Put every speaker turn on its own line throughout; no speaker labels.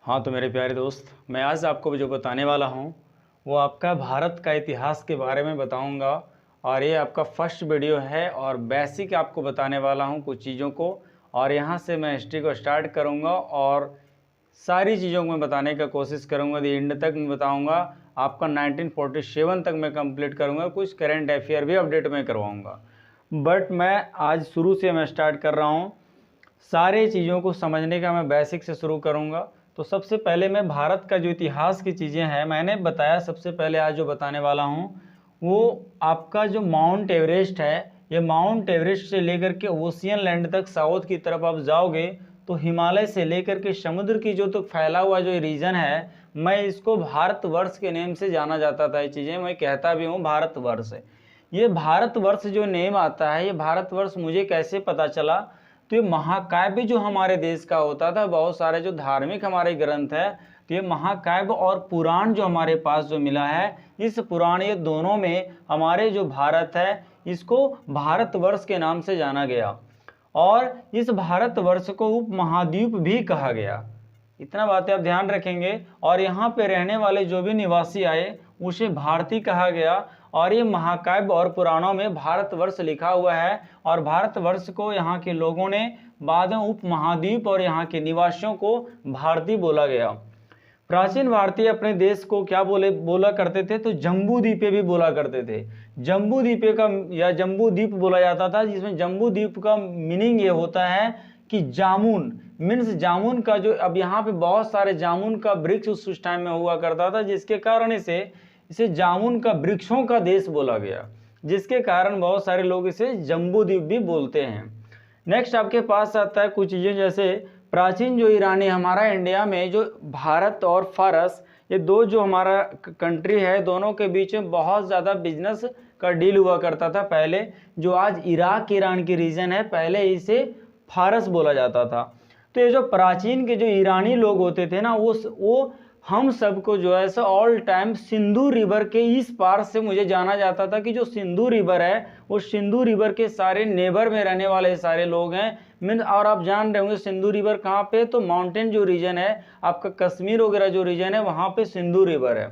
हाँ तो मेरे प्यारे दोस्त, मैं आज आपको जो बताने वाला हूँ वो आपका भारत का इतिहास के बारे में बताऊँगा। और ये आपका फर्स्ट वीडियो है और बेसिक आपको बताने वाला हूँ कुछ चीज़ों को। और यहाँ से मैं हिस्ट्री को स्टार्ट करूँगा और सारी चीज़ों को मैं बताने का कोशिश करूँगा। दी एंड तक मैं बताऊँगा। आपका 1947 तक मैं कंप्लीट करूँगा। कुछ करंट अफेयर भी अपडेट मैं करवाऊँगा। बट मैं आज शुरू से मैं स्टार्ट कर रहा हूँ। सारे चीज़ों को समझने का मैं बेसिक से शुरू करूँगा। तो सबसे पहले मैं भारत का जो इतिहास की चीज़ें हैं मैंने बताया। सबसे पहले आज जो बताने वाला हूँ वो आपका जो माउंट एवरेस्ट है, ये माउंट एवरेस्ट से लेकर के ओशियन लैंड तक साउथ की तरफ आप जाओगे तो हिमालय से लेकर के समुद्र की जो तो फैला हुआ जो रीजन है, मैं इसको भारतवर्ष के नेम से जाना जाता था। ये चीज़ें मैं कहता भी हूँ भारतवर्ष। ये भारतवर्ष जो नेम आता है, ये भारतवर्ष मुझे कैसे पता चला, तो ये महाकाव्य जो हमारे देश का होता था, बहुत सारे जो धार्मिक हमारे ग्रंथ है, तो ये महाकाव्य और पुराण जो हमारे पास जो मिला है, इस पुराण ये दोनों में हमारे जो भारत है इसको भारतवर्ष के नाम से जाना गया। और इस भारतवर्ष को उपमहाद्वीप भी कहा गया। इतना बातें आप ध्यान रखेंगे। और यहाँ पे रहने वाले जो भी निवासी आए उसे भारतीय कहा गया। और ये महाकाव्य और पुराणों में भारतवर्ष लिखा हुआ है। और भारतवर्ष को यहाँ के लोगों ने बाद में उपमहाद्वीप और यहाँ के निवासियों को भारतीय बोला गया। प्राचीन भारतीय अपने देश को क्या बोला करते थे, तो जम्बू द्वीपे भी बोला करते थे। जम्बू द्वीपे का या जम्बू द्वीप बोला जाता था, जिसमें जम्बू द्वीप का मीनिंग ये होता है कि जामुन मीन्स जामुन का जो, अब यहाँ पे बहुत सारे जामुन का वृक्ष उस टाइम में हुआ करता था, जिसके कारण इसे जामुन का वृक्षों का देश बोला गया, जिसके कारण बहुत सारे लोग इसे जम्बू द्वीप भी बोलते हैं। नेक्स्ट आपके पास आता है कुछ चीज़ें, जैसे प्राचीन जो ईरानी हमारा इंडिया में जो भारत और फारस, ये दो जो हमारा कंट्री है, दोनों के बीच में बहुत ज़्यादा बिजनेस का डील हुआ करता था पहले। जो आज इराक ईरान की रीजन है, पहले इसे फारस बोला जाता था। तो ये जो प्राचीन के जो ईरानी लोग होते थे ना, वो हम सबको जो है so all time Sindhu river के इस पार से मुझे जाना जाता था कि जो सिंधु रिवर है वो सिंधु रिवर के सारे नेबर में रहने वाले सारे लोग हैं। मीन, और आप जान रहे होंगे सिंधु रिवर कहाँ पे, तो माउंटेन जो रीजन है आपका कश्मीर वगैरह जो रीजन है वहाँ पे सिंधु रिवर है।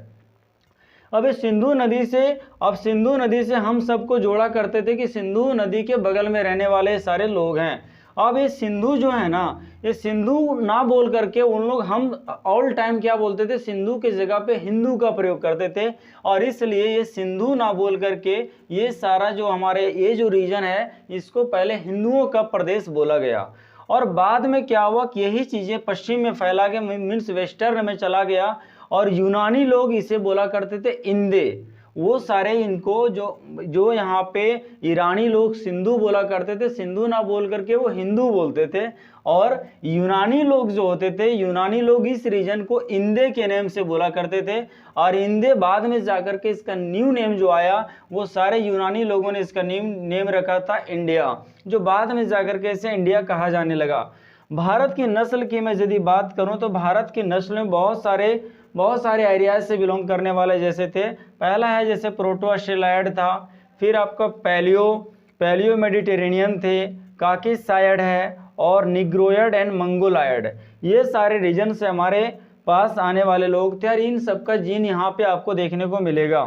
अब सिंधु नदी से हम सबको जोड़ा करते थे कि सिंधु नदी के बगल में रहने वाले सारे लोग हैं। अब ये सिंधु जो है ना, ये सिंधु ना बोल करके उन लोग, हम ऑल टाइम क्या बोलते थे, सिंधु के जगह पे हिंदू का प्रयोग करते थे। और इसलिए ये सिंधु ना बोल करके ये सारा जो हमारे ये जो रीजन है इसको पहले हिंदुओं का प्रदेश बोला गया। और बाद में क्या हुआ कि यही चीज़ें पश्चिम में फैला के मीन्स वेस्टर्न में चला गया। और यूनानी लोग इसे बोला करते थे इंदे। वो सारे इनको जो यहाँ पे ईरानी लोग सिंधु बोला करते थे, सिंधु ना बोल करके वो हिंदू बोलते थे। और यूनानी लोग जो होते थे, यूनानी लोग इस रीजन को इंदे के नेम से बोला करते थे। और इंदे बाद में जाकर के इसका न्यू नेम जो आया, वो सारे यूनानी लोगों ने इसका नेम रखा था इंडिया, जो बाद में जाकर के इसे इंडिया कहा जाने लगा। भारत की नस्ल की मैं यदि बात करूं तो भारत की नस्ल में बहुत सारे एरियाज से बिलोंग करने वाले जैसे थे। पहला है जैसे प्रोटो ऑस्ट्रेलाइड था, फिर आपका पैलियो मेडिटेरेनियन थे, काकिसाइड है, और निग्रोयड एंड मंगोलायड। ये सारे रीजन से हमारे पास आने वाले लोग थे। और इन सबका जीन यहाँ पे आपको देखने को मिलेगा।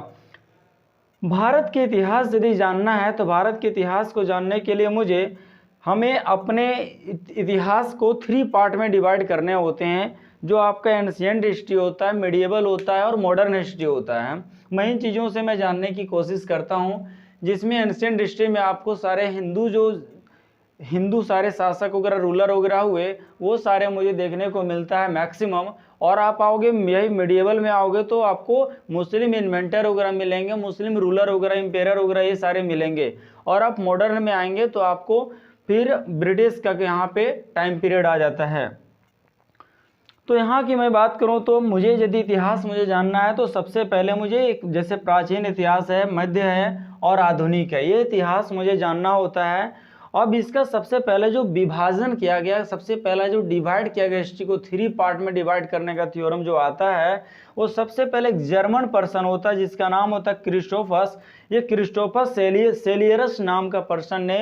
भारत के इतिहास यदि जानना है तो भारत के इतिहास को जानने के लिए हमें अपने इतिहास को 3 पार्ट में डिवाइड करने होते हैं। जो आपका एंशिएंट हिस्ट्री होता है, मिडिएवल होता है और मॉडर्न हिस्ट्री होता है। मैं इन चीज़ों से मैं जानने की कोशिश करता हूँ, जिसमें एंशिएंट हिस्ट्री में आपको सारे हिंदू सारे शासक वगैरह रूलर वगैरह हुए वो सारे मुझे देखने को मिलता है मैक्सिमम। और आप आओगे यही मिडिएवल में आओगे तो आपको मुस्लिम इन्वेंटर वगैरह मिलेंगे, मुस्लिम रूलर वगैरह, एम्पेयर वगैरह, ये सारे मिलेंगे। और आप मॉडर्न में आएंगे तो आपको फिर ब्रिटिश का यहाँ पे टाइम पीरियड आ जाता है। तो यहाँ की मैं बात करूँ तो मुझे यदि इतिहास जानना है तो सबसे पहले मुझे एक जैसे प्राचीन इतिहास है, मध्य है और आधुनिक है, ये इतिहास मुझे जानना होता है। अब इसका सबसे पहले जो विभाजन किया गया, सबसे पहला जो डिवाइड किया गया हिस्ट्री को 3 पार्ट में डिवाइड करने का थ्योरम जो आता है, वो सबसे पहले एक जर्मन पर्सन होता है जिसका नाम होता है क्रिस्टोफस। ये क्रिस्टोफस सेलियरस नाम का पर्सन ने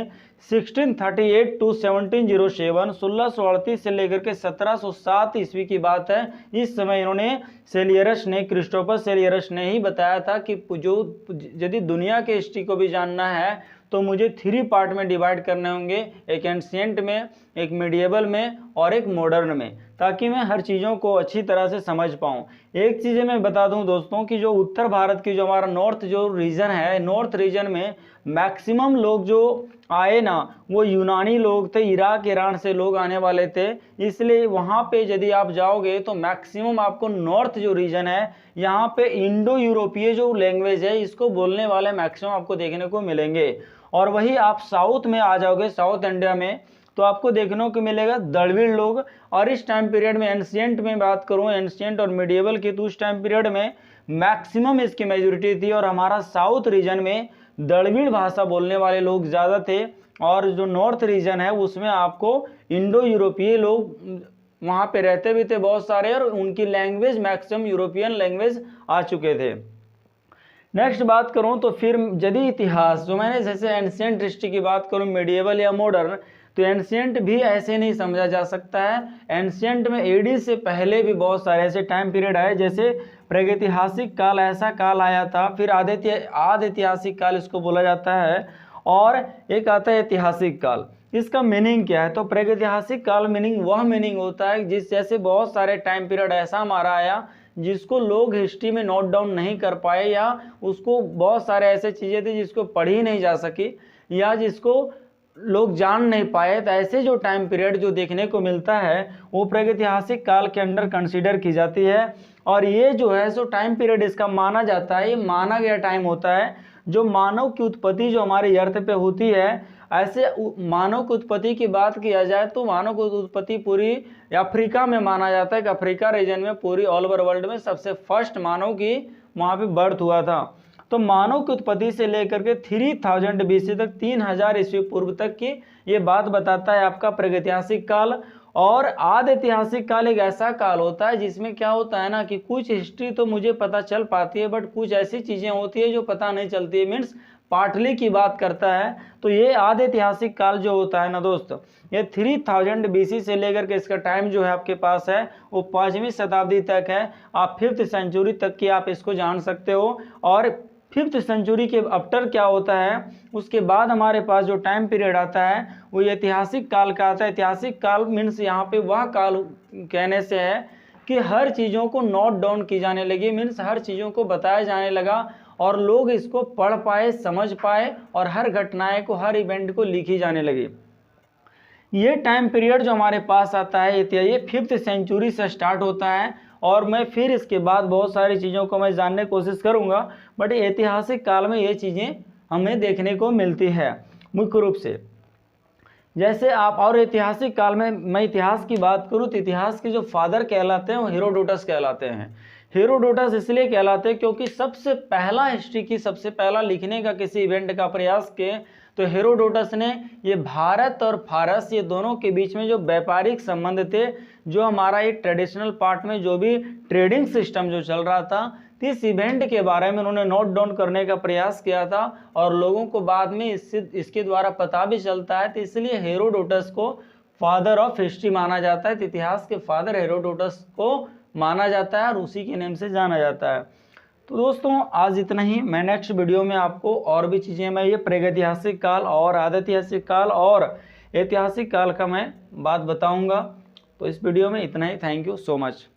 1638 टू 1707 1638 से लेकर के 1707 ईस्वी की बात है, इस समय इन्होंने क्रिस्टोफस सेलियरस ने ही बताया था कि जो यदि दुनिया के हिस्ट्री को भी जानना है तो मुझे 3 पार्ट में डिवाइड करने होंगे, एक एंशिएंट में, एक मिडिएबल में और एक मॉडर्न में, ताकि मैं हर चीज़ों को अच्छी तरह से समझ पाऊँ। एक चीज़ मैं बता दूं दोस्तों कि जो उत्तर भारत की जो हमारा नॉर्थ जो रीजन है, नॉर्थ रीजन में मैक्सिमम लोग जो आए ना वो यूनानी लोग थे, इराक ईरान से लोग आने वाले थे, इसलिए वहाँ पे यदि आप जाओगे तो मैक्सिमम आपको नॉर्थ जो रीजन है यहाँ पे इंडो यूरोपीय जो लैंग्वेज है इसको बोलने वाले मैक्सिमम आपको देखने को मिलेंगे। और वही आप साउथ में आ जाओगे, साउथ इंडिया में, तो आपको देखने को मिलेगा द्रविड़ लोग। और इस टाइम पीरियड में एंशिएंट में बात करूं, एंशिएंट और मिडिएबल की, तो उस टाइम पीरियड में मैक्सिमम इसकी मेजोरिटी थी और हमारा साउथ रीजन में द्रविड़ भाषा बोलने वाले लोग ज़्यादा थे। और जो नॉर्थ रीजन है उसमें आपको इंडो यूरोपीय लोग वहाँ पे रहते भी थे बहुत सारे, और उनकी लैंग्वेज मैक्सिमम यूरोपियन लैंग्वेज आ चुके थे। नेक्स्ट बात करूं तो फिर यदि इतिहास जो मैंने जैसे एंशिएंट हिस्ट्री की बात करूं, मिडिएबल या मॉडर्न, तो एंशिएंट भी ऐसे नहीं समझा जा सकता है। एंशिएंट में एडी से पहले भी बहुत सारे ऐसे टाइम पीरियड आए, जैसे प्रागैतिहासिक काल, ऐसा काल आया था, फिर आदि ऐतिहासिक काल इसको बोला जाता है, और एक आता है ऐतिहासिक काल। इसका मीनिंग क्या है? तो प्रागैतिहासिक काल मीनिंग वह मीनिंग होता है जिस जैसे बहुत सारे टाइम पीरियड ऐसा हमारा आया जिसको लोग हिस्ट्री में नोट डाउन नहीं कर पाए, या उसको बहुत सारे ऐसे चीज़ें थी जिसको पढ़ी नहीं जा सकी या जिसको लोग जान नहीं पाए। तो ऐसे जो टाइम पीरियड जो देखने को मिलता है वो प्रागैतिहासिक काल के अंडर कंसीडर की जाती है। और ये जो है सो टाइम पीरियड इसका माना जाता है, ये माना गया टाइम होता है जो मानव की उत्पत्ति जो हमारे अर्थ पे होती है। ऐसे मानव की उत्पत्ति की बात किया जाए तो मानव की उत्पत्ति पूरी अफ्रीका में माना जाता है कि अफ्रीका रीजन में पूरी ऑल ओवर वर्ल्ड में सबसे फर्स्ट मानव की वहाँ पे बर्थ हुआ था। तो मानव की उत्पत्ति से लेकर के 3000 BC तक, 3000 ईस्वी पूर्व तक की ये बात बताता है आपका प्रागैतिहासिक काल। और आदि ऐतिहासिक काल एक ऐसा काल होता है जिसमें क्या होता है ना कि कुछ हिस्ट्री तो मुझे पता चल पाती है बट कुछ ऐसी चीज़ें होती है जो पता नहीं चलती है, मीन्स पाटली की बात करता है। तो ये आदि ऐतिहासिक काल जो होता है ना दोस्त, ये 3000 BC से लेकर के इसका टाइम जो है आपके पास है वो 5वीं शताब्दी तक है। आप 5th सेंचुरी तक की आप इसको जान सकते हो। और 5th सेंचुरी के आफ्टर क्या होता है, उसके बाद हमारे पास जो टाइम पीरियड आता है वो ऐतिहासिक काल का आता है। ऐतिहासिक काल मीन्स यहाँ पे वह काल कहने से है कि हर चीज़ों को नोट डाउन की जाने लगी, मीन्स हर चीज़ों को बताया जाने लगा और लोग इसको पढ़ पाए, समझ पाए, और हर घटनाएं को, हर इवेंट को लिखी जाने लगी। ये टाइम पीरियड जो हमारे पास आता है ये 5th सेंचुरी से स्टार्ट होता है। और मैं फिर इसके बाद बहुत सारी चीज़ों को मैं जानने की कोशिश करूँगा, बट ऐतिहासिक काल में ये चीज़ें हमें देखने को मिलती है मुख्य रूप से। जैसे आप और ऐतिहासिक काल में मैं इतिहास की बात करूँ तो इतिहास के जो फादर कहलाते हैं वो हेरोडोटस कहलाते हैं। हेरोडोटस इसलिए कहलाते हैं क्योंकि सबसे पहला हिस्ट्री की सबसे पहला लिखने का किसी इवेंट का प्रयास किए तो हेरोडोटस ने ये भारत और फारस ये दोनों के बीच में जो व्यापारिक संबंध थे, जो हमारा ये ट्रेडिशनल पार्ट में जो भी ट्रेडिंग सिस्टम जो चल रहा था, इस इवेंट के बारे में उन्होंने नोट डाउन करने का प्रयास किया था और लोगों को बाद में इसके द्वारा पता भी चलता है। तो इसलिए हेरोडोटस को फादर ऑफ हिस्ट्री माना जाता है। तो इतिहास के फादर हेरोडोटस को माना जाता है और उसी के नेम से जाना जाता है। तो दोस्तों आज इतना ही। मैं नेक्स्ट वीडियो में आपको और भी चीज़ें, मैं ये प्रागैतिहासिक काल और आदि ऐतिहासिक काल और ऐतिहासिक काल का मैं बात बताऊंगा। तो इस वीडियो में इतना ही। Thank you so much.